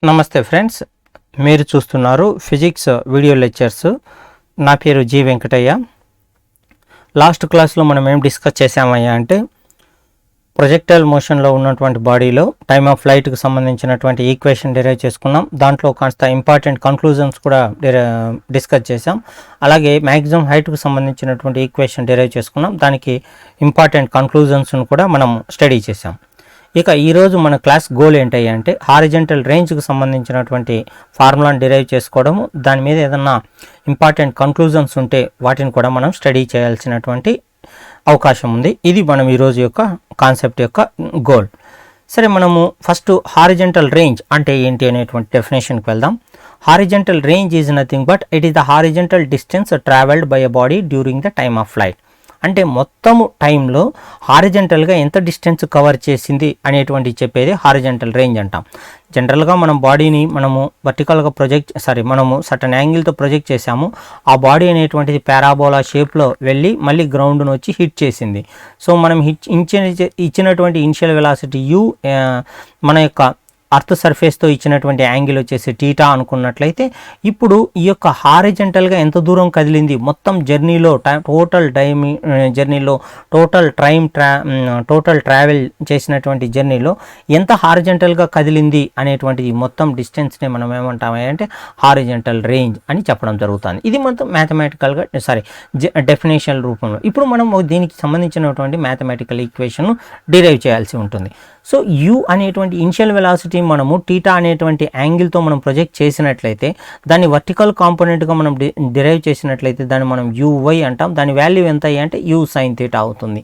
నమస్తే ఫ్రెండ్స్, మీరు చూస్తున్నారు ఫిజిక్స్ వీడియో లెక్చర్స్. నా పేరు జి వెంకటయ్య. లాస్ట్ క్లాస్లో మనం ఏం డిస్కస్ చేసామయ్యా అంటే ప్రొజెక్టైల్ మోషన్లో ఉన్నటువంటి బాడీలో టైమ్ ఆఫ్ ఫ్లైట్కి సంబంధించినటువంటి ఈక్వేషన్ డిరైవ్ చేసుకున్నాం. దాంట్లో కాస్త ఇంపార్టెంట్ కన్క్లూజన్స్ కూడా డిస్కస్ చేసాం. అలాగే మ్యాక్సిమం హైట్కి సంబంధించినటువంటి ఈక్వేషన్ డిరైవ్ చేసుకున్నాం. దానికి ఇంపార్టెంట్ కన్క్లూజన్స్ను కూడా మనం స్టడీ చేసాం. ఇక ఈరోజు మన క్లాస్ గోల్ ఏంటయ్యా అంటే హారిజెంటల్ రేంజ్కి సంబంధించినటువంటి ఫార్ములాను డిరైవ్ చేసుకోవడము, దాని మీద ఏదన్నా ఇంపార్టెంట్ కన్క్లూజన్స్ ఉంటే వాటిని కూడా మనం స్టడీ చేయాల్సినటువంటి అవకాశం ఉంది. ఇది మనం ఈరోజు యొక్క కాన్సెప్ట్ యొక్క గోల్. సరే, మనము ఫస్ట్ హారిజెంటల్ రేంజ్ అంటే ఏంటి అనేటువంటి డెఫినేషన్కి వెళ్దాం. Horizontal range is nothing but it is the horizontal distance travelled by a body during the time of flight. అంటే మొత్తము టైంలో హారిజెంటల్గా ఎంత డిస్టెన్స్ కవర్ చేసింది అనేటువంటి చెప్పేది హారిజెంటల్ రేంజ్ అంటాం. జనరల్గా మనం బాడీని వర్టికల్గా మనము సర్టన్ యాంగిల్తో ప్రొజెక్ట్ చేసాము. ఆ బాడీ అనేటువంటిది పారాబోలా షేప్లో వెళ్ళి మళ్ళీ గ్రౌండ్ను వచ్చి హిట్ చేసింది. సో మనం ఇచ్చినటువంటి ఇనిషియల్ వెలాసిటీ యూ, మన యొక్క అర్త్ సర్ఫేస్తో ఇచ్చినటువంటి యాంగిల్ వచ్చేసి టీటా అనుకున్నట్లయితే, ఇప్పుడు ఈ యొక్క హారిజెంటల్గా ఎంత దూరం కదిలింది మొత్తం జర్నీలో, టోటల్ ట్రావెల్ చేసినటువంటి జర్నీలో ఎంత హారిజెంటల్గా కదిలింది అనేటువంటిది మొత్తం డిస్టెన్స్ని మనం ఏమంటామంటే హారిజెంటల్ రేంజ్ అని చెప్పడం జరుగుతుంది. ఇది మొత్తం మ్యాథమెటికల్గా డెఫినేషన్ రూపంలో. ఇప్పుడు మనం దీనికి సంబంధించినటువంటి మ్యాథమెటికల్ ఈక్వేషన్ డిరైవ్ చేయాల్సి ఉంటుంది. సో యూ అనేటువంటి ఇనిషియల్ వెలాసిటీ మనము టీటా అనేటువంటి యాంగిల్తో మనం ప్రొజెక్ట్ చేసినట్లయితే, దాన్ని వర్టికల్ కాంపోనెంట్గా మనం డిరైవ్ చేసినట్లయితే దాన్ని మనం యూవై అంటాం. దాని వాల్యూ ఎంత అంటే యూ సైన్ థీటా అవుతుంది.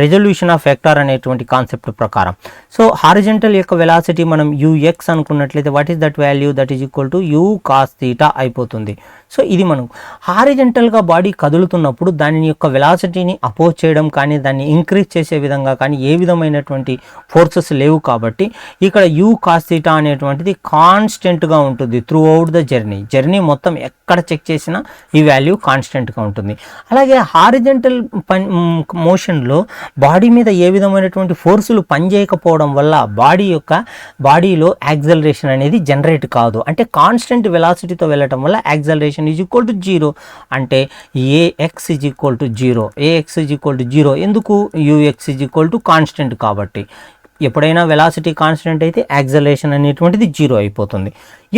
రెజల్యూషన్ ఆఫ్ వెక్టార్ అనేటువంటి కాన్సెప్ట్ ప్రకారం. సో హారిజెంటల్ యొక్క వెలాసిటీ మనం యూఎక్స్ అనుకున్నట్లయితే what is that value, that is equal to you cos theta అయిపోతుంది. సో ఇది మనం హారిజెంటల్గా బాడీ కదులుతున్నప్పుడు దాని యొక్క వెలాసిటీని అపోజ్ చేయడం కానీ దాన్ని ఇంక్రీజ్ చేసే విధంగా కానీ ఏ విధమైనటువంటి ఫోర్సెస్ లేవు కాబట్టి ఇక్కడ యూ కాస్ థీటా అనేటువంటిది కాన్స్టెంట్గా ఉంటుంది త్రూ అవుట్ ద జర్నీ మొత్తం ఎక్కడ చెక్ చేసినా ఈ వాల్యూ కాన్స్టెంట్గా ఉంటుంది. అలాగే హారిజెంటల్ మోషన్లో బాడీ మీద ఏ విధమైనటువంటి ఫోర్సులు పనిచేయకపోవడం వల్ల బాడీలో యాక్సలరేషన్ అనేది జనరేట్ కాదు. అంటే కాన్స్టెంట్ వెలాసిటీతో వెళ్ళటం వల్ల యాక్సలరేషన్ ఈజ్ ఈక్వల్ టు 0. అంటే ఏఎక్స్ ఈజ్ ఈక్వల్ టు 0. ఎందుకు? UX is equal to constant కాబట్టి. ఎప్పుడైనా వెలాసిటీ కాన్స్టెంట్ అయితే యాక్సలరేషన్ అనేటువంటిది 0 అయిపోతుంది.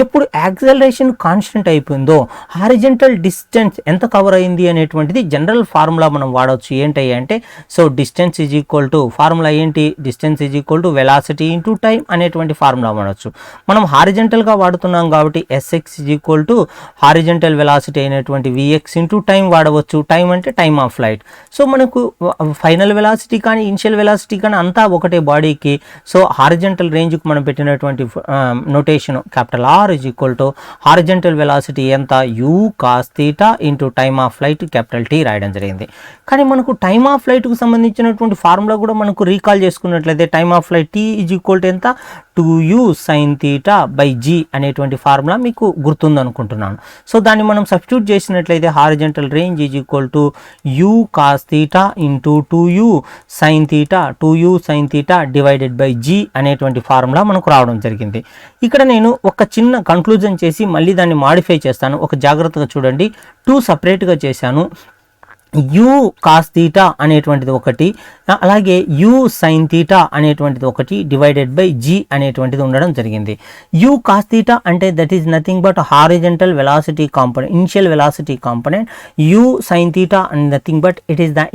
ఎప్పుడు యాక్సలరేషన్ కాన్స్టెంట్ అయిపోయిందో హారిజెంటల్ డిస్టెన్స్ ఎంత కవర్ అయింది అనేటువంటిది జనరల్ ఫార్ములా మనం వాడవచ్చు. ఏంటి అంటే, so distance is equal to, formula ఏంటి, distance is equal to velocity into time అనేటువంటి ఫార్ములా వాడవచ్చు. మనం హారిజెంటల్గా వాడుతున్నాం కాబట్టి SX is equal to horizontal velocity అయినటువంటి విఎక్స్ ఇంటూ టైం వాడవచ్చు. టైం అంటే టైమ్ ఆఫ్ ఫ్లైట్. సో మనకు ఫైనల్ వెలాసిటీ కానీ ఇనిషియల్ వెలాసిటీ కానీ అంతా ఒకటే బాడీకి. సో హారిజెంటల్ రేంజ్కి మనం పెట్టినటువంటి notation capital R is equal to horizontal velocity ఎంత, U cos theta into time of flight capital T రాయడం జరిగింది. కానీ మనకు టైమ్ ఆఫ్ ఫ్లైట్కు సంబంధించినటువంటి ఫార్ములా కూడా మనకు రీకాల్ చేసుకున్నట్లయితే time of flight T is equal to ఎంత, 2u sin theta by g అనేటువంటి ఫార్ములా మీకు గుర్తుందనుకుంటున్నాను. సో దాన్ని మనం సబ్స్టిట్యూట్ చేసినట్లయితే horizontal range is equal to u cos theta into 2u sin theta divided by g అనేటువంటి formula మనకు రావడం జరిగింది. ఇక్కడ నేను ఒక చిన్న కన్క్లూజన్ చేసి మళ్ళీ దాన్ని మాడిఫై చేస్తాను. ఒక జాగ్రత్తగా చూడండి. 2 సపరేట్గా చేశాను. యూ కాస్ థీటా అనేటువంటిది ఒకటి, అలాగే యూ సైన్ థీటా అనేటువంటిది ఒకటి డివైడెడ్ బై జీ అనేటువంటిది ఉండడం జరిగింది. యూ కాస్ థీటా అంటే that is nothing but horizontal velocity component, initial velocity component. U sine theta and nothing but it is the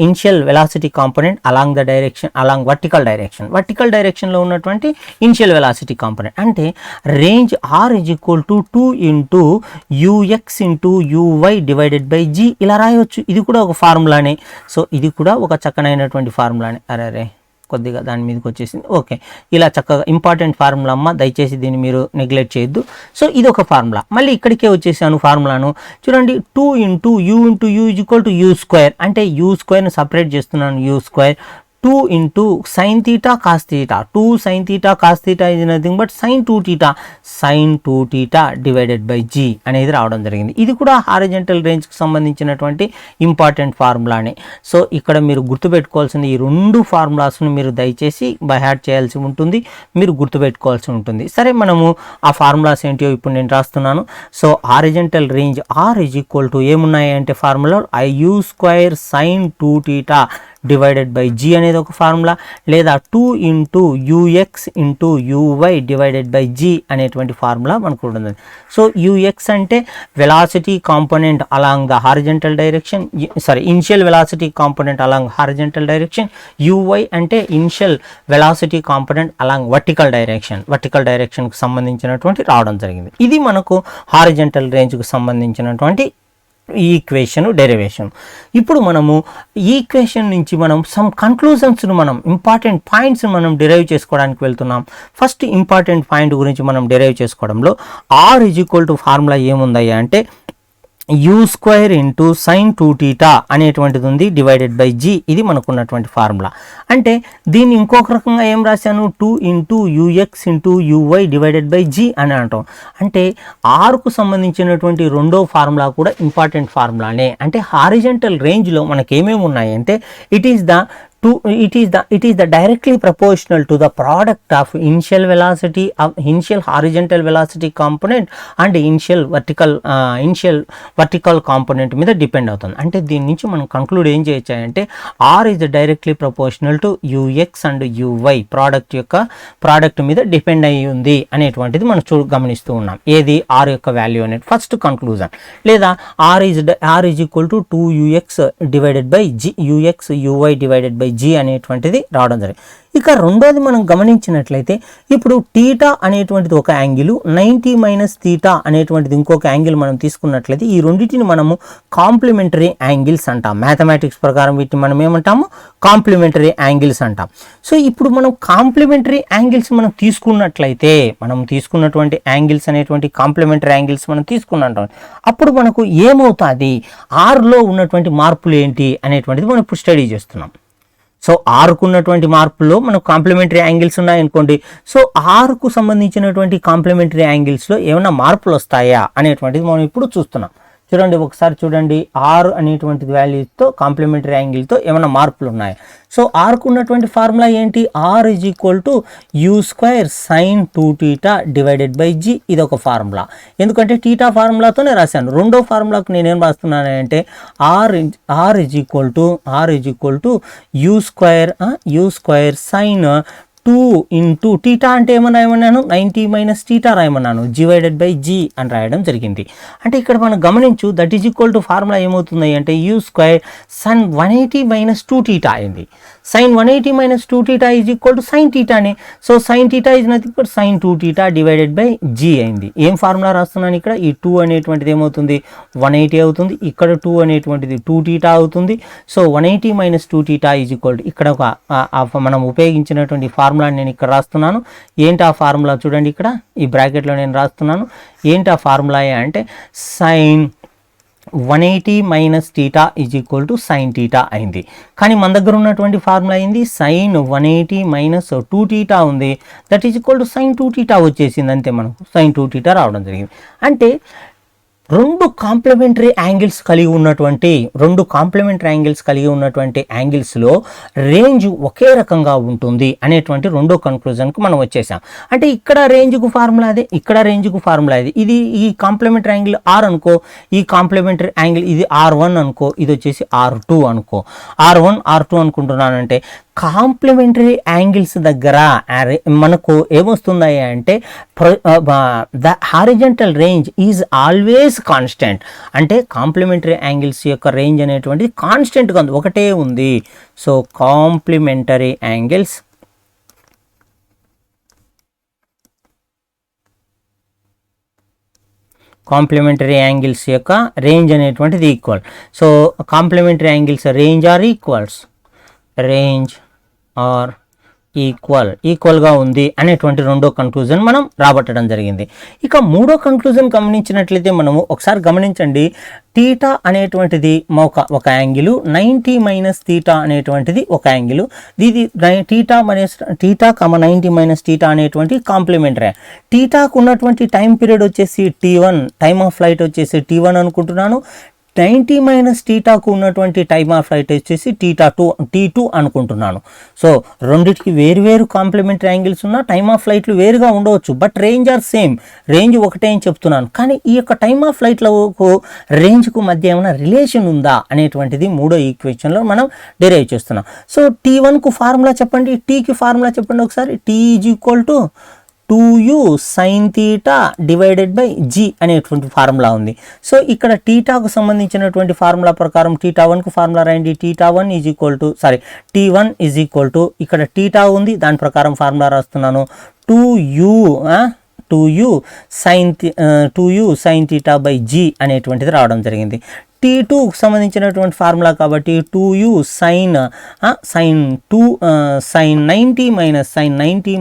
initial velocity component along vertical డైరెక్షన్లో ఉన్నటువంటి initial velocity component. అంటే range R is equal to 2 into UX into UI divided by g ఇలా రాయవచ్చు. ఇది కూడా ఒక ఫార్ములానే. So ఇది కూడా ఒక చక్కనైనటువంటి ఫార్ములానే. అరే కొద్దిగా దాని మీదకి వచ్చేసింది. ఓకే, ఇలా చక్కగా ఇంపార్టెంట్ ఫార్ములా అమ్మ, దయచేసి దీన్ని మీరు నెగ్లెక్ట్ చేయొద్దు. సో ఇది ఒక ఫార్ములా. మళ్ళీ ఇక్కడికే వచ్చేసాను ఫార్ములాను చూడండి. 2 into you is equal to you square. అంటే యూ స్క్వేర్ను సపరేట్ చేస్తున్నాను. You square 2 into sin theta cos theta. 2 sin theta cos theta is nothing but sin 2 theta, sin 2 theta divided by g అనేది రావడం జరిగింది. ఇది కూడా హారిజంటల్ రేంజ్కి సంబంధించినటువంటి important ఫార్ములానే. So ఇక్కడ మీరు గుర్తుపెట్టుకోవాల్సిన ఈ రెండు ఫార్ములాస్ను మీరు దయచేసి బై హార్ట్ చేయాల్సి ఉంటుంది, మీరు గుర్తుపెట్టుకోవాల్సి ఉంటుంది. సరే, మనము ఆ ఫార్ములాస్ ఏంటో ఇప్పుడు నేను రాస్తున్నాను. So horizontal range R is equal to ఏమున్నాయి అంటే ఫార్ములా ఐ u square sin 2 theta divided by G అనేది ఒక ఫార్ములా, లేదా 2 into UX into UI divided by G అనేటువంటి ఫార్ములా మనకు ఉంటుంది. సో యూఎక్స్ అంటే velocity component along the horizontal direction, initial velocity component along horizontal direction. UY అంటే initial velocity component along vertical డైరెక్షన్కి సంబంధించినటువంటి రావడం జరిగింది. ఇది మనకు హారిజంటల్ రేంజ్కి సంబంధించినటువంటి ఈక్వేషన్ డెరివేషన్. ఇప్పుడు మనము ఈక్వేషన్ నుంచి మనం సమ్ కన్క్లూజన్స్ను, మనం ఇంపార్టెంట్ పాయింట్స్ మనం డిరైవ్ చేసుకోవడానికి వెళ్తున్నాం. ఫస్ట్ ఇంపార్టెంట్ పాయింట్ గురించి మనం డిరైవ్ చేసుకోవడంలో R is equal to formula ఏముందయ్యా అంటే u square into sine 2 theta అనేటువంటిది ఉంది డివైడెడ్ బై జీ. ఇది మనకున్నటువంటి ఫార్ములా. అంటే దీన్ని ఇంకొక రకంగా ఏం రాశాను, 2 into UX into UI divided by G అని అంటాం. అంటే ఆర్కు సంబంధించినటువంటి రెండో ఫార్ములా కూడా ఇంపార్టెంట్ ఫార్ములానే. అంటే హారిజంటల్ రేంజ్లో మనకి ఏమేమి ఉన్నాయి అంటే it is the directly proportional to the product of initial velocity of initial horizontal velocity component and initial vertical component మీద డిపెండ్ అవుతుంది. అంటే దీని నుంచి మనం కంక్లూడ్ ఏం చేయొచ్చు అంటే R is directly proportional to u x and u y, product మీద డిపెండ్ అయ్యి ఉంది అనేటువంటిది మనం గమనిస్తూ ఉన్నాం. ఏది ఆర్ యొక్క వాల్యూ అనేది ఫస్ట్ కంక్లూజన్. లేదా R is equal to 2ux divided by g, u x u y divided by g అనేటువంటిది రావడం జరిగింది. ఇక రెండోది మనం గమనించినట్లయితే ఇప్పుడు టీటా అనేటువంటిది ఒక యాంగిల్, 90 మైనస్ థీటా అనేటువంటిది ఇంకొక యాంగిల్ మనం తీసుకున్నట్లయితే ఈ రెండింటిని మనము కాంప్లిమెంటరీ యాంగిల్స్ అంటాం. మ్యాథమెటిక్స్ ప్రకారం వీటిని మనం ఏమంటాము, కాంప్లిమెంటరీ యాంగిల్స్ అంటాం. సో ఇప్పుడు మనం కాంప్లిమెంటరీ యాంగిల్స్ మనం తీసుకున్నట్లయితే, మనం తీసుకున్నటువంటి యాంగిల్స్ అనేటువంటి కాంప్లిమెంటరీ యాంగిల్స్ మనం తీసుకున్నట్టు అప్పుడు మనకు ఏమవుతుంది, ఆర్లో ఉన్నటువంటి మార్పులు ఏంటి అనేటువంటిది మనం ఇప్పుడు స్టడీ చేస్తున్నాం. సో ఆర్కు ఉన్నటువంటి మార్పుల్లో మనకు కాంప్లిమెంటరీ యాంగిల్స్ ఉన్నాయనుకోండి. సో ఆర్కు సంబంధించినటువంటి కాంప్లిమెంటరీ యాంగిల్స్లో ఏమైనా మార్పులు వస్తాయా అనేటువంటిది మనం ఇప్పుడు చూస్తున్నాం. చూడండి, ఒకసారి చూడండి, ఆర్ అనేటువంటి వాల్యూతో కాంప్లిమెంటరీ యాంగిల్తో ఏమైనా మార్పులు ఉన్నాయి. సో ఆర్కు ఉన్నటువంటి ఫార్ములా ఏంటి, R is equal to you square sine 2 theta divided by g. ఇది ఒక ఫార్ములా, ఎందుకంటే టీటా ఫార్ములాతోనే రాశాను. రెండో ఫార్ములాకు నేనేం రాస్తున్నాను అంటే R is equal to you square sine 2 into theta అంటే ఏమన్నాను, 90 మైనస్ టీటా రాయమన్నాను, డివైడెడ్ బై జీ అని రాయడం జరిగింది. అంటే ఇక్కడ మనం గమనించు, that is equal to formula ఏమవుతుంది అంటే U square sine 180 minus 2 theta అయింది. Sine 180 minus 2 theta is equal to sine టీటానే. So sine theta is nothing but sine 2 theta divided by G అయింది. ఏం ఫార్ములా రాస్తున్నాను ఇక్కడ, ఈ 2 అనేటువంటిది ఏమవుతుంది 180 అవుతుంది, ఇక్కడ 2 అనేటువంటిది 2 theta అవుతుంది. So 180 minus 2 theta is equal to ఇక్కడ ఒక మనం ఉపయోగించినటువంటి ఫార్ములా నేను ఇక్కడ రాస్తున్నాను. ఏంటి ఆ ఫార్ములా చూడండి, ఇక్కడ ఈ బ్రాకెట్లో నేను రాస్తున్నాను. ఏంటి ఆ ఫార్ములా అంటే sine 180 minus theta is equal to sine theta అయింది. కానీ మన దగ్గర ఉన్నటువంటి ఫార్ములా అయింది సైన్ 180 మైనస్ 2 theta ఉంది, that is equal to sine 2 theta వచ్చేసింది. అంతే, మనకు సైన్ 2 theta రావడం జరిగింది. అంటే రెండు కాంప్లిమెంటరీ యాంగిల్స్ కలిగి ఉన్నటువంటి యాంగిల్స్లో రేంజ్ ఒకే రకంగా ఉంటుంది అనేటువంటి రెండో కన్క్లూజన్కి మనం వచ్చేసాం. అంటే ఇక్కడ రేంజ్కు ఫార్ములా అదే, ఇక్కడ రేంజ్కు ఫార్ములా ఇది. ఇది ఈ కాంప్లిమెంటరీ యాంగిల్ ఆర్ అనుకో, ఈ కాంప్లిమెంటరీ యాంగిల్ ఇది R1 అనుకో, ఇది వచ్చేసి R2 అనుకో. R1 R2 అనుకుంటున్నానంటే కాంప్లిమెంటరీ యాంగిల్స్ దగ్గర మనకు ఏమొస్తుంది అంటే the horizontal range is always constant. అంటే కాంప్లిమెంటరీ యాంగిల్స్ యొక్క రేంజ్ అనేటువంటిది కాన్స్టెంట్గా ఉంది, ఒకటే ఉంది. సో కాంప్లిమెంటరీ యాంగిల్స్ యొక్క రేంజ్ అనేటువంటిది equal. So complementary angles range R equals, range R ఈక్వల్గా ఉంది అనేటువంటి రెండో కంక్లూజన్ మనం రాబట్టడం జరిగింది. ఇక మూడో కంక్లూజన్ గమనించినట్లయితే మనము ఒకసారి గమనించండి, టీటా అనేటువంటిది ఒక యాంగిల్, 90 మైనస్ టీటా అనేటువంటిది ఒక యాంగిల్. ఇది టీటా 90 మైనస్ టీటా అనేటువంటి కాంప్లిమెంటరీ. టీటాకు ఉన్నటువంటి టైం పీరియడ్ వచ్చేసి T1, టైమ్ ఆఫ్ ఫ్లైట్ వచ్చేసి T1 అనుకుంటున్నాను. 90 మైనస్ టీటాకు ఉన్నటువంటి టైమ్ ఆఫ్ ఫ్లైట్ వచ్చేసి T2 అనుకుంటున్నాను. సో రెండింటికి వేరు కాంప్లిమెంటరీ యాంగిల్స్ ఉన్న టైమ్ ఆఫ్ ఫ్లైట్లు వేరుగా ఉండవచ్చు, but range R same, range ఒకటే అని చెప్తున్నాను. కానీ ఈ యొక్క టైమ్ ఆఫ్ ఫ్లైట్లకు రేంజ్కు మధ్య ఏమైనా రిలేషన్ ఉందా అనేటువంటిది మూడో ఈక్వేషన్లో మనం డిరైవ్ చేస్తున్నాం. సో T1కు ఫార్ములా చెప్పండి, టీకి ఫార్ములా చెప్పండి ఒకసారి. T is equal to 2u sin theta divided by g అనేటువంటి ఫార్ములా ఉంది. సో ఇక్కడ టీటాకు సంబంధించినటువంటి ఫార్ములా ప్రకారం T1కు ఫార్ములా రాయండి. T1 is equal to T1 is equal to, ఇక్కడ టీటా ఉంది, దాని ప్రకారం ఫార్ములా రాస్తున్నాను, 2u sin theta by g అనేటువంటిది రావడం జరిగింది. T2కు సంబంధించినటువంటి ఫార్ములా కాబట్టి 2u sin 90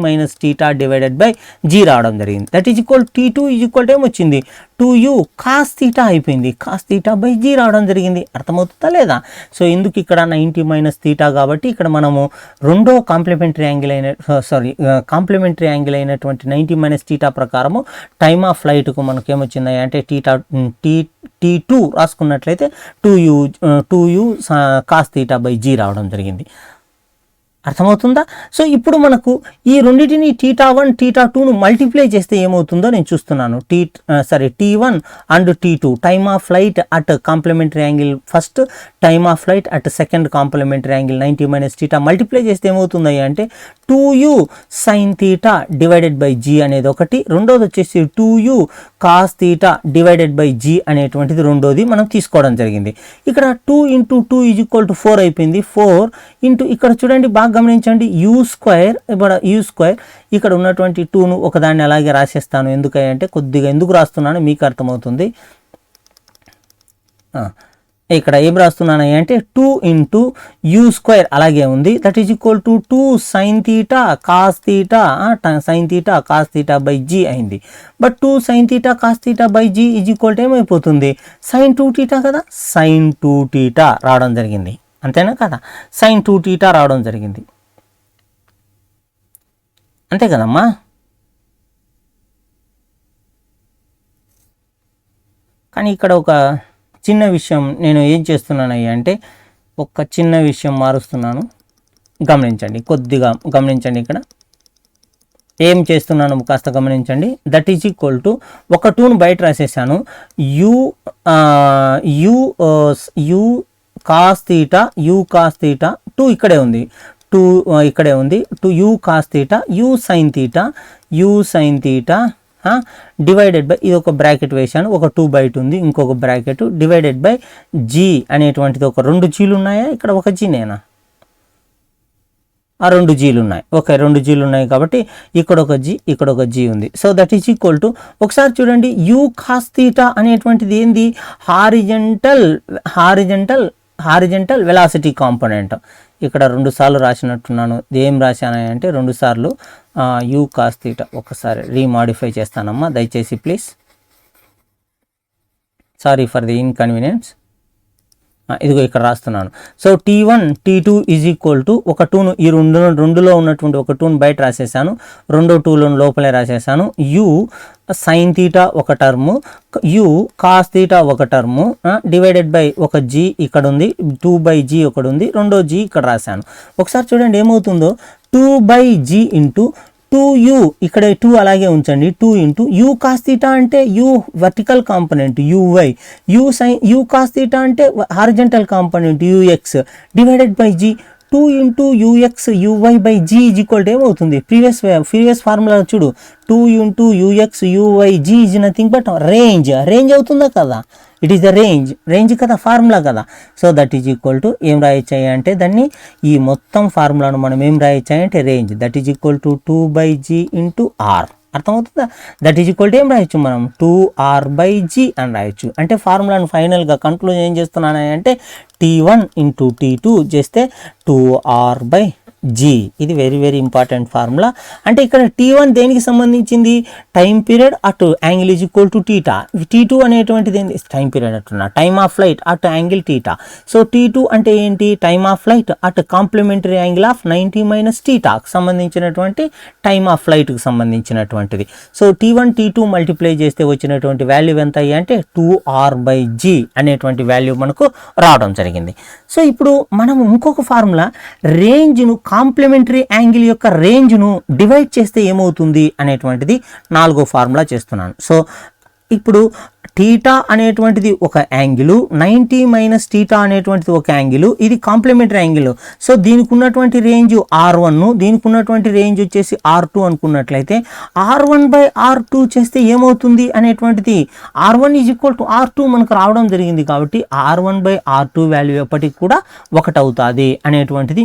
minus theta divided by g రావడం జరిగింది. That is equal T2 is equal to ఏమొచ్చింది, 2u cos theta అయిపోయింది, cos theta బై g రావడం జరిగింది. అర్థమవుతుందా లేదా? సో ఎందుకు ఇక్కడ 90 మైనస్ థీటా కాబట్టి ఇక్కడ మనము రెండో కాంప్లిమెంటరీ యాంగిల్ అయినటువంటి 90 మైనస్ థీటా ప్రకారము టైమ్ ఆఫ్ ఫ్లైట్కు మనకు ఏమొచ్చింది అంటే T2 రాసుకున్నట్లయితే 2u cos theta by g రావడం జరిగింది. అర్థమవుతుందా? సో ఇప్పుడు మనకు ఈ రెండింటిని T1 T2ను మల్టిప్లై చేస్తే ఏమవుతుందో నేను చూస్తున్నాను. T1 and T2 time of flight at complementary angle first, time of flight at second complementary angle 90 minus theta multiply చేస్తే ఏమవుతుంది అంటే 2u sin theta divided by g అనేది ఒకటి, రెండోది వచ్చేసి 2u cos theta divided by g అనేటువంటిది రెండోది మనం తీసుకోవడం జరిగింది. ఇక్కడ 2 × 2 ఈజ్ ఈక్వల్ టు 4 అయిపోయింది. 4 ఇంటూ ఇక్కడ చూడండి బాగా గమనించండి, u స్క్వేర్ ఇక్కడ ఉన్నటువంటి 2ను ఒకదాన్ని అలాగే రాసేస్తాను. ఎందుకంటే కొద్దిగా ఎందుకు రాస్తున్నాను మీకు అర్థమవుతుంది. ఇక్కడ ఏం రాస్తున్నాను అంటే 2 × u స్క్వేర్ అలాగే ఉంది, that is equal to 2 sin theta cos theta by g అయింది. But 2 sin theta cos theta by g is equal to ఏమైపోతుంది, sin 2 theta కదా, sin 2 theta రావడం జరిగింది. అంతేనా కదా, sin 2 theta రావడం జరిగింది, అంతే కదమ్మా. కానీ ఇక్కడ ఒక చిన్న విషయం నేను ఏం చేస్తున్నాను అంటే ఒక చిన్న విషయం మారుస్తున్నాను, గమనించండి, కొద్దిగా గమనించండి. ఇక్కడ ఏం చేస్తున్నాను కాస్త గమనించండి. దట్ ఈజ్ ఈక్వల్ టు ఒక 2ను బయట రాసేసాను, u cos theta 2 ఇక్కడే ఉంది, 2 ఇక్కడే ఉంది, 2u cos theta u sin theta divided by, ఇది ఒక బ్రాకెట్ వేసాను, ఒక 2 బయట ఉంది, ఇంకొక బ్రాకెట్ డివైడెడ్ బై g అనేటువంటిది ఒక 2 జీలు ఉన్నాయా, ఇక్కడ ఒక జీ నేనా, ఆ 2 జీలు ఉన్నాయి, ఓకే 2 జీలు ఉన్నాయి కాబట్టి ఇక్కడ ఒక జీ ఇక్కడ ఒక జీ ఉంది. So that is equal to ఒకసారి చూడండి, u cos theta అనేటువంటిది ఏంది, హారిజంటల్ వెలాసిటీ కాంపోనెంట్. ఇక్కడ 2 సార్లు రాసినట్టున్నాను, ఏం రాశాను అంటే 2 సార్లు u cos theta. ఒకసారి రీమాడిఫై చేస్తానమ్మా దయచేసి please, sorry for the inconvenience. ఇదిగో ఇక్కడ రాస్తున్నాను. So T1 T2 is equal to ఒక 2ను ఈ రెండులో ఉన్నటువంటి ఒక 2ను బయట రాసేసాను, రెండో 2లను లోపలే రాసేసాను. u sin theta ఒక టర్ము, u cos theta ఒక టర్ము డివైడెడ్ బై ఒక g ఇక్కడ ఉంది, 2/g ఒకటి ఉంది, రెండో g ఇక్కడ రాశాను. ఒకసారి చూడండి ఏమవుతుందో, 2/g ఇంటూ 2u ఇక్కడ 2 అలాగే ఉంచండి, 2 u cos theta అంటే u vertical component uy, u cos theta అంటే horizontal component ux divided by g, 2 ux uy by g is equal to ఏమవుతుంది, ప్రీవియస్ ఫార్ములా చూడు, 2 ux uy g is nothing but range అవుతుందా కదా, it is the range కదా, formula కదా. So that is equal to ఏం రాయొచ్చాయి అంటే దాన్ని, ఈ మొత్తం ఫార్ములాను మనం ఏం రాయొచ్చాయి అంటే range, that is equal to 2/g into r. అర్థమవుతుందా? దట్ ఈజ్ ఈక్వల్ టు ఏం రాయొచ్చు మనం, 2r/g అని రాయొచ్చు. అంటే ఫార్ములాను ఫైనల్గా కన్క్లూజన్ ఏం చేస్తున్నాను అంటే T1 × T2 చేస్తే 2r/g జీ. ఇది వెరీ వెరీ ఇంపార్టెంట్ ఫార్ములా. అంటే ఇక్కడ T1 దేనికి సంబంధించింది, టైం పీరియడ్ అటు angle is equal to theta. T2 అనేటువంటిది ఏంటి, టైం పీరియడ్ అంటున్నా, టైమ్ ఆఫ్ ఫ్లైట్ అటు యాంగిల్ టీటా. సో T2 అంటే ఏంటి, టైమ్ ఆఫ్ ఫ్లైట్ అటు కాంప్లిమెంటరీ యాంగిల్ ఆఫ్ 90 మైనస్ టీటాకు సంబంధించినటువంటి టైమ్ ఆఫ్ ఫ్లైట్కి సంబంధించినటువంటిది. సో T1 T2 మల్టిప్లై చేస్తే వచ్చినటువంటి వాల్యూ ఎంత అయ్యి అంటే 2R/G అనేటువంటి వాల్యూ మనకు రావడం జరిగింది. సో ఇప్పుడు మనం ఇంకొక ఫార్ములా, రేంజ్ను కాంప్లిమెంటరీ యాంగిల్ యొక్క రేంజ్ను డివైడ్ చేస్తే ఏమవుతుంది అనేటువంటిది 4వ ఫార్ములా చేస్తున్నాను. సో ఇప్పుడు టీటా అనేటువంటిది ఒక యాంగిల్, 90 మైనస్ టీటా అనేటువంటిది ఒక యాంగిల్, ఇది కాంప్లిమెంటరీ యాంగిల్. సో దీనికి ఉన్నటువంటి రేంజ్ R1, దీనికి ఉన్నటువంటి రేంజ్ వచ్చేసి R2 అనుకున్నట్లయితే R1/R2 చేస్తే ఏమవుతుంది అనేటువంటిది, R1 is equal to R2 మనకు రావడం జరిగింది కాబట్టి R1/R2 వాల్యూ ఎప్పటికి కూడా 1 అవుతుంది అనేటువంటిది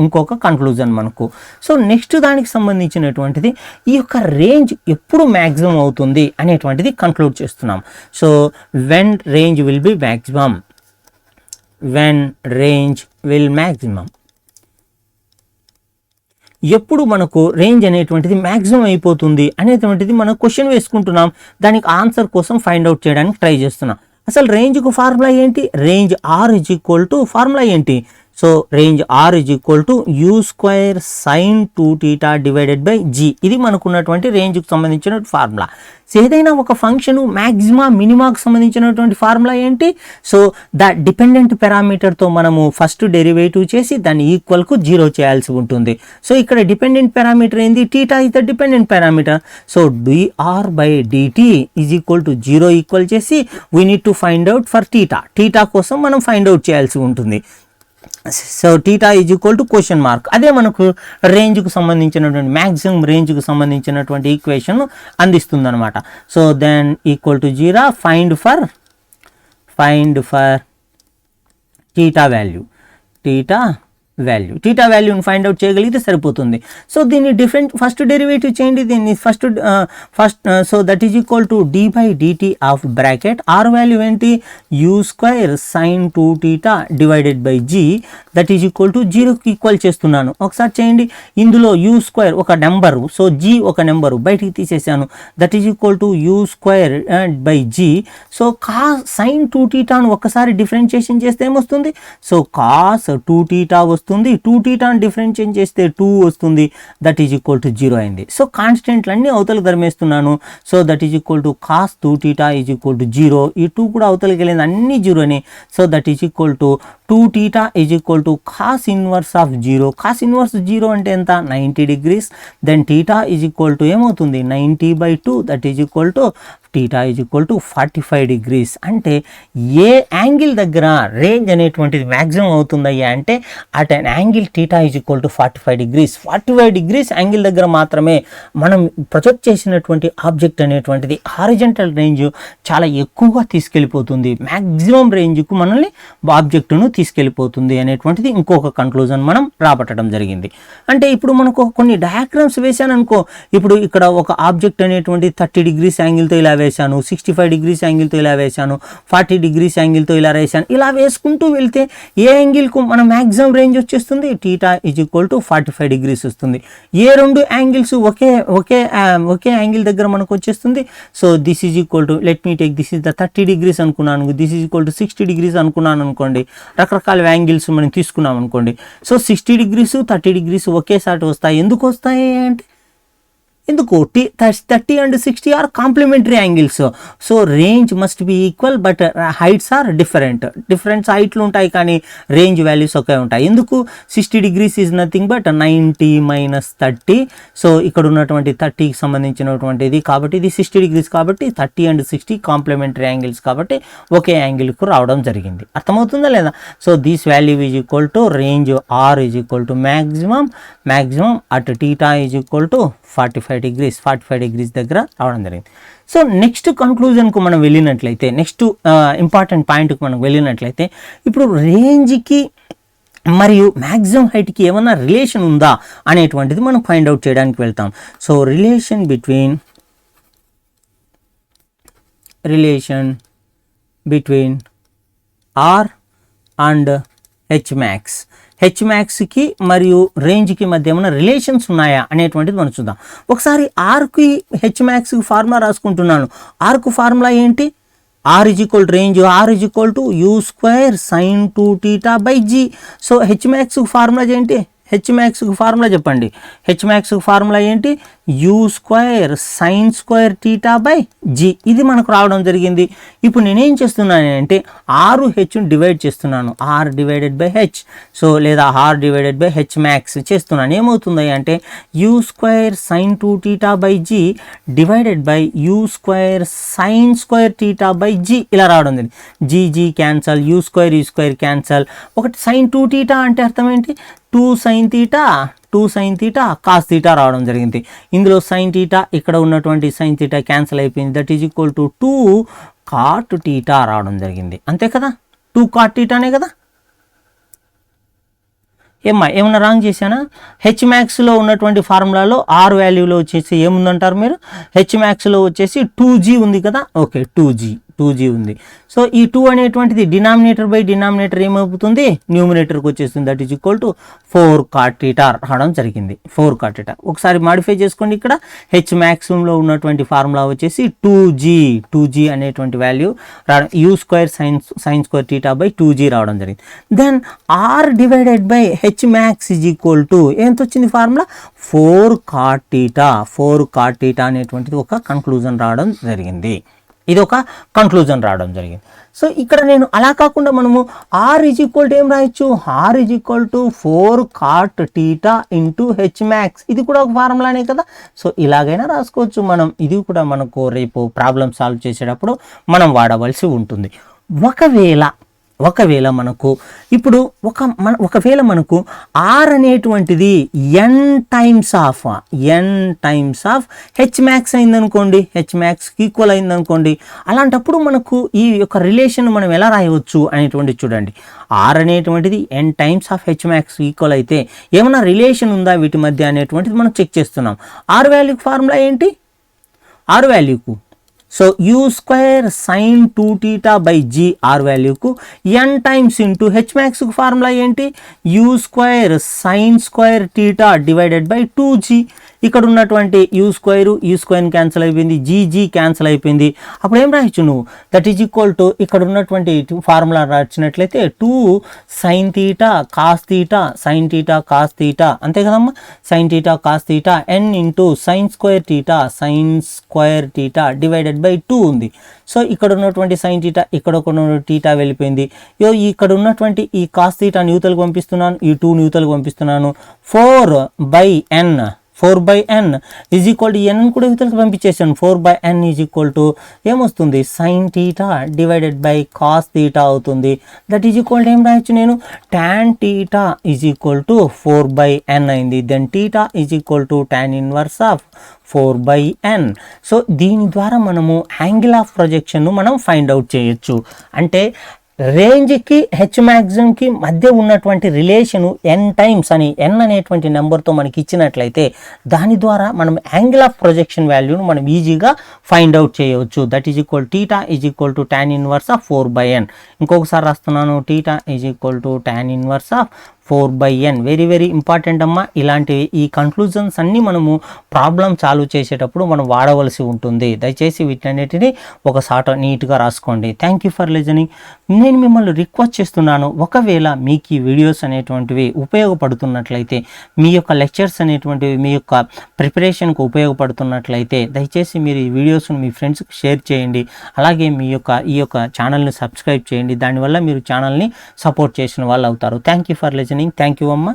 ఇంకొక కన్క్లూజన్ మనకు. సో నెక్స్ట్ దానికి సంబంధించినటువంటిది ఈ యొక్క రేంజ్ ఎప్పుడు మ్యాక్సిమం అవుతుంది అనేటువంటిది కన్క్లూడ్ చేస్తున్నాం. So when range will be maximum, when range will maximum, ఎప్పుడు మనకు రేంజ్ అనేటువంటిది మ్యాక్సిమం అయిపోతుంది అనేటువంటిది మనం క్వశ్చన్ వేసుకుంటున్నాం, దానికి ఆన్సర్ కోసం ఫైండ్ అవుట్ చేయడానికి ట్రై చేస్తున్నాం. అసలు రేంజ్కు ఫార్ములా ఏంటి, range R is equal to formula ఏంటి, so range R is equal to U² sin 2θ divided by G. ఇది మనకున్నటువంటి రేంజ్కి సంబంధించిన ఫార్ములా. ఏదైనా ఒక ఫంక్షన్ మ్యాక్సిమా మినిమాకు సంబంధించినటువంటి ఫార్ములా ఏంటి, సో ద డిపెండెంట్ పారామీటర్తో మనము ఫస్ట్ డెరివేటివ్ చేసి దాన్ని ఈక్వల్కు 0 చేయాల్సి ఉంటుంది. సో ఇక్కడ డిపెండెంట్ పారామీటర్ ఏంది, theta is the dependent parameter. So dr/dt is equal to 0 equal చేసి we need to find out for theta కోసం మనం ఫైండ్ అవుట్ చేయాల్సి ఉంటుంది. So theta is equal to question mark. అదే మనకు రేంజ్కు సంబంధించినటువంటి మ్యాక్సిమం రేంజ్కు సంబంధించినటువంటి ఈక్వేషన్ అందిస్తుంది అనమాట. So then equal to 0 find for theta వాల్యూని ఫైండ్ అవుట్ చేయగలిగితే సరిపోతుంది. సో దీన్ని ఫస్ట్ డెరివేటివ్ చేయండి, దీన్ని first so that is equal to d/dt of bracket R value ఏంటి, U² sin 2θ divided by G that is equal to 0కి equal చేస్తున్నాను. ఒకసారి చేయండి, ఇందులో U² ఒక నెంబరు, సో G ఒక నెంబరు బయటికి తీసేసాను, that is equal to U² by G. So cos sin 2θను ఒక్కసారి డిఫరెన్షియేషన్ చేస్తే ఏమొస్తుంది, సో cos 2θ వస్తుంది, 2θ డిఫరెన్షియేట్ చేస్తే 2 వస్తుంది, దట్ ఈజ్ ఈక్వల్ టు 0 అయింది. సో కాన్స్టెంట్లన్నీ అవతలకు ధర్మేస్తున్నాను. So that is equal to cos 2θ is equal to 0, ఈ 2 కూడా అవతలకి వెళ్ళింది, అన్ని 0 అని. So that is equal to 2θ is equal to cos inverse of 0. cos inverse 0 అంటే ఎంత, 90 degrees. Then theta is equal to ఏమవుతుంది, 90/2 that is equal to theta is equal to 45 degrees. అంటే ఏ యాంగిల్ దగ్గర రేంజ్ అనేటువంటిది మ్యాక్సిమం అవుతుందయ్యా అంటే at an angle theta is equal to 45 degrees. 45 degrees angle దగ్గర మాత్రమే మనం ప్రొజెక్ట్ చేసినటువంటి ఆబ్జెక్ట్ అనేటువంటిది హారిజంటల్ రేంజ్ చాలా ఎక్కువగా తీసుకెళ్ళిపోతుంది, మ్యాక్సిమం రేంజ్కు మనల్ని ఆబ్జెక్టును తీసుకెళ్ళిపోతుంది అనేటువంటిది ఇంకొక కన్క్లూజన్ మనం రాబట్టడం జరిగింది. అంటే ఇప్పుడు మనకు కొన్ని డయాగ్రామ్స్ వేసాను అనుకో, ఇప్పుడు ఇక్కడ ఒక ఆబ్జెక్ట్ అనేటువంటి 30 డిగ్రీస్ యాంగిల్తో ఇలా వేశాను, 65 డిగ్రీస్ యాంగిల్తో ఇలా వేశాను, 40 డిగ్రీస్ యాంగిల్తో ఇలా వేశాను, ఇలా వేసుకుంటూ వెళ్తే ఏ యాంగిల్కు మన మ్యాక్సిమం రేంజ్ వచ్చేస్తుంది, theta is equal to 45 degrees వస్తుంది. ఏ రెండు యాంగిల్స్ ఒకే యాంగిల్ దగ్గర మనకు వచ్చేస్తుంది. So this is equal to, let me take this is the 30 degrees అనుకున్నాను, this is equal to 60 degrees అనుకున్నాను అనుకోండి, రకరకాల యాంగిల్స్ మనం తీసుకున్నాం అనుకోండి. సో 60 డిగ్రీస్ 30 డిగ్రీస్ ఒకేసారి వస్తాయి. ఎందుకు వస్తాయి అంటే, ఎందుకు 30 and 60 are complementary angles. So range must be equal but heights are different హైట్లు ఉంటాయి కానీ రేంజ్ వాల్యూస్ ఒకే ఉంటాయి. ఎందుకు, 60 degrees is nothing but 90 minus 30. So ఇక్కడ ఉన్నటువంటి 30కి సంబంధించినటువంటిది కాబట్టి ఇది 60 డిగ్రీస్ కాబట్టి 30 and 60 కాంప్లిమెంటరీ యాంగిల్స్ కాబట్టి ఒకే యాంగిల్కు రావడం జరిగింది. అర్థమవుతుందా లేదా. So this value is equal to range R is equal to maximum at theta is equal to 45 degrees దగ్గర రావడం జరిగింది. సో నెక్స్ట్ కన్క్లూజన్కు మనం వెళ్ళినట్లయితే, నెక్స్ట్ ఇంపార్టెంట్ పాయింట్కి మనం వెళ్ళినట్లయితే, ఇప్పుడు రేంజ్కి మరియు మ్యాక్సిమం హైట్కి ఏమన్నా రిలేషన్ ఉందా అనేటువంటిది మనం ఫైండ్ అవుట్ చేయడానికి వెళ్తాం. So relation between R and H max. H మ్యాక్స్కి మరియు రేంజ్కి మధ్య ఏమైనా రిలేషన్స్ ఉన్నాయా అనేటువంటిది మనం చూద్దాం. ఒకసారి ఆర్కి హెచ్ మ్యాక్స్కి ఫార్ములా రాసుకుంటున్నాను. ఆర్కు ఫార్ములా ఏంటి? R is equal to range, R is equal to you square sine 2θ/g. So H మ్యాక్స్కి ఫార్ములా ఏంటి? హెచ్ మ్యాక్స్కి ఫార్ములా చెప్పండి. హెచ్ మ్యాక్స్కి ఫార్ములా ఏంటి? You square sine square θ/g. ఇది మనకు రావడం జరిగింది. ఇప్పుడు నేనేం చేస్తున్నాను అంటే ఆరు హెచ్ను డివైడ్ చేస్తున్నాను. R divided by H, so లేదా R divided by H max చేస్తున్నాను. ఏమవుతుంది అంటే U square sine 2θ/g divided by U square sine square θ/g ఇలా రావడం జరిగింది. G cancel, U square cancel. ఒకటి సైన్ 2θ అంటే అర్థం ఏంటి? 2 sin θ కాస్ θ రావడం జరిగింది. ఇందులో సైన్ θ, ఇక్కడ ఉన్నటువంటి సైన్ θ క్యాన్సిల్ అయిపోయింది. That is equal to 2 cot θ రావడం జరిగింది. అంతే కదా, 2 cot θనే కదా. ఏమన్నా రాంగ్ చేశానా? హెచ్ మ్యాక్స్లో ఉన్నటువంటి ఫార్ములాలో ఆర్ వాల్యూలో వచ్చేసి ఏముందంటారు మీరు? హెచ్ మ్యాక్స్లో వచ్చేసి 2g ఉంది కదా. ఓకే, 2g ఉంది. సో ఈ 2 అనేటువంటిది డినామినేటర్ బై డినామినేటర్ ఏమవుతుంది? న్యూమినేటర్కి వచ్చేస్తుంది. That is equal to 4 cot θ రావడం జరిగింది. 4 cot θ ఒకసారి మాడిఫై చేసుకోండి. ఇక్కడ హెచ్ మ్యాక్సిమంలో ఉన్నటువంటి ఫార్ములా వచ్చేసి 2g అనేటువంటి వాల్యూ రావడం, you square sine square θ/2g రావడం జరిగింది. Then R divided by H max is equal to ఎంత వచ్చింది ఫార్ములా? 4 cot θ అనేటువంటిది ఒక కన్క్లూజన్ రావడం జరిగింది. ఇది ఒక కన్క్లూజన్ రావడం జరిగింది. సో ఇక్కడ నేను అలా కాకుండా మనము ఆర్ ఈజ్ ఈక్వల్ టు ఏం రాయొచ్చు? R is equal to 4 cot θ into H max. ఇది కూడా ఒక ఫార్ములానే కదా. సో ఇలాగైనా రాసుకోవచ్చు మనం. ఇది కూడా మనకు రేపు ప్రాబ్లమ్ సాల్వ్ చేసేటప్పుడు మనం వాడవలసి ఉంటుంది. ఒకవేళ మనకు ఇప్పుడు ఒకవేళ మనకు ఆర్ అనేటువంటిది N times of H max అయిందనుకోండి, హెచ్ మ్యాక్స్కి ఈక్వల్ అయిందనుకోండి, అలాంటప్పుడు మనకు ఈ యొక్క రిలేషన్ మనం ఎలా రాయవచ్చు అనేటువంటి చూడండి. ఆర్ అనేటువంటిది N times of H max equal అయితే ఏమైనా రిలేషన్ ఉందా వీటి మధ్య అనేటువంటిది మనం చెక్ చేస్తున్నాం. ఆర్ వాల్యూకి ఫార్ములా ఏంటి? ఆర్ వాల్యూకు so u square sine 2θ/g R వాల్యూకు ఎన్ టైమ్స్ ఇంటూ హెచ్ మ్యాక్స్కు ఫార్ములా ఏంటి? You square sine square θ divided by 2g. ఇక్కడ ఉన్నటువంటి యూ స్క్వేర్ క్యాన్సిల్ అయిపోయింది, జీ క్యాన్సిల్ అయిపోయింది. అప్పుడు ఏం రాయొచ్చు నువ్వు? దట్ ఈజ్ ఈక్వల్ టు ఇక్కడ ఉన్నటువంటి ఫార్ములా రాసినట్లయితే 2 sin θ కాస్ θ sin θ కాస్ θ అంతే కదమ్మా. sin θ cos θ n into sine square θ divided by 2 ఉంది. సో ఇక్కడ ఉన్నటువంటి సైన్ θ, ఇక్కడ ఒక θ వెళ్ళిపోయింది. ఇక్కడ ఉన్నటువంటి ఈ కాస్ θ న్యూతలకు పంపిస్తున్నాను, ఈ 2 న్యూతలకు పంపిస్తున్నాను. 4/n is equal to n కూడా యువతలకు పంపించేసాను. 4/n ఈజ్ ఈక్వల్ టు ఏమొస్తుంది? సైన్ θ డివైడెడ్ బై కాస్ θ అవుతుంది. దట్ ఈజ్ ఈక్వల్ టు ఏం రాయొచ్చు నేను? tan θ is equal to 4/n అయింది. Then θ is equal to tan inverse of 4/n. So దీని ద్వారా మనము యాంగిల్ ఆఫ్ ప్రొజెక్షన్ను మనం ఫైండ్ అవుట్ చేయొచ్చు. అంటే రేంజ్కి హెచ్ మ్యాక్సిమంకి మధ్య ఉన్నటువంటి రిలేషను n టైమ్స్ అని n అనేటువంటి నెంబర్తో మనకి ఇచ్చినట్లయితే దాని ద్వారా మనం యాంగిల్ ఆఫ్ ప్రొజెక్షన్ వాల్యూను మనం ఈజీగా ఫైండ్ అవుట్ చేయవచ్చు. That is equal θ is equal to tan inverse of 4/n. ఇంకొకసారి రాస్తున్నాను, θ is equal to tan inverse of 4/n. Very very important అమ్మా. ఇలాంటి ఈ కన్క్లూజన్స్ అన్నీ మనము ప్రాబ్లం సాల్వ్ చేసేటప్పుడు మనం వాడవలసి ఉంటుంది. దయచేసి వీటన్నిటిని ఒకసారి నీట్గా రాసుకోండి. Thank you for listening. నేను మిమ్మల్ని రిక్వెస్ట్ చేస్తున్నాను, ఒకవేళ మీకు ఈ వీడియోస్ అనేటువంటివి ఉపయోగపడుతున్నట్లయితే, మీ యొక్క లెక్చర్స్ అనేటువంటివి మీ యొక్క ప్రిపరేషన్కు ఉపయోగపడుతున్నట్లయితే దయచేసి మీరు ఈ వీడియోస్ను మీ ఫ్రెండ్స్కి షేర్ చేయండి. అలాగే ఈ యొక్క ఛానల్ని సబ్స్క్రైబ్ చేయండి. దానివల్ల మీరు ఛానల్ని సపోర్ట్ చేసిన వాళ్ళు అవుతారు. Thank you for listening. Thank you అమ్మ.